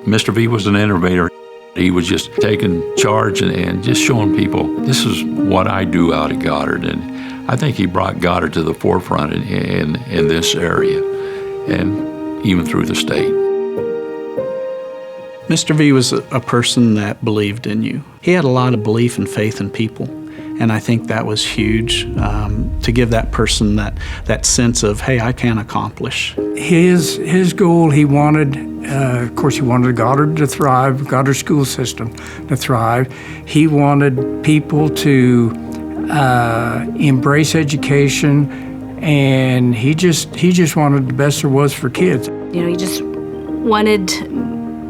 Mr. V was an innovator. He was just taking charge and just showing people, this is what I do out at Goddard. And I think he brought Goddard to the forefront in this area and even through the state. Mr. V was a person that believed in you. He had a lot of belief and faith in people, and I think that was huge, to give that person that sense of, hey, I can accomplish. His goal, he wanted, of course, he wanted Goddard to thrive, Goddard school system to thrive. He wanted people to embrace education, and he just wanted the best there was for kids. You know, he just wanted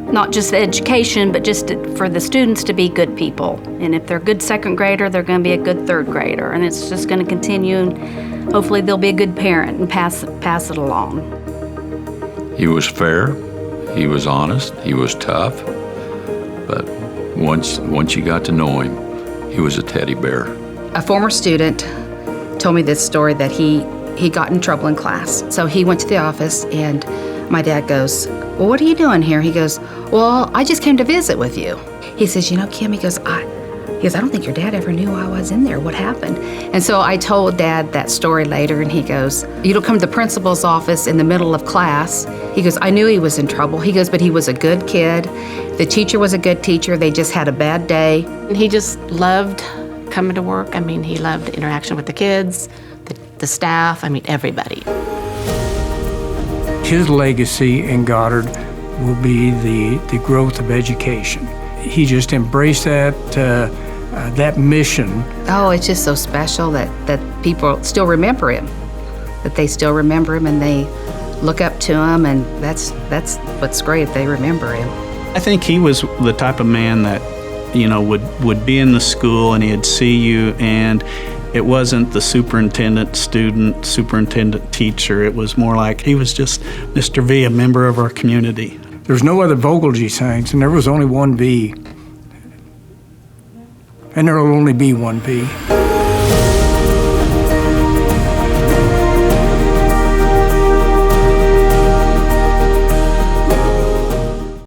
not just the education, but just for the students to be good people. And if they're a good second grader, they're going to be a good third grader. And it's just going to continue, and hopefully they'll be a good parent and pass it along. He was fair, he was honest, he was tough, but once you got to know him, he was a teddy bear. A former student told me this story that he got in trouble in class. So he went to the office, and my dad goes, well, what are you doing here? He goes, well, I just came to visit with you. He says, you know, Kim, he goes, I don't think your dad ever knew I was in there. What happened? And so I told Dad that story later, and he goes, you don't come to the principal's office in the middle of class. He goes, I knew he was in trouble. He goes, but he was a good kid. The teacher was a good teacher. They just had a bad day. He just loved coming to work. I mean, he loved interaction with the kids, the staff, I mean, everybody. His legacy in Goddard will be the growth of education. He just embraced that mission. Oh, it's just so special that people still remember him, that they still remember him and they look up to him, and that's what's great, they remember him. I think he was the type of man that, you know, would be in the school and he'd see you, and it wasn't the superintendent student, superintendent teacher. It was more like he was just Mr. V, a member of our community. There's no other Vogelgesangs, and there was only one V. And there will only be one V.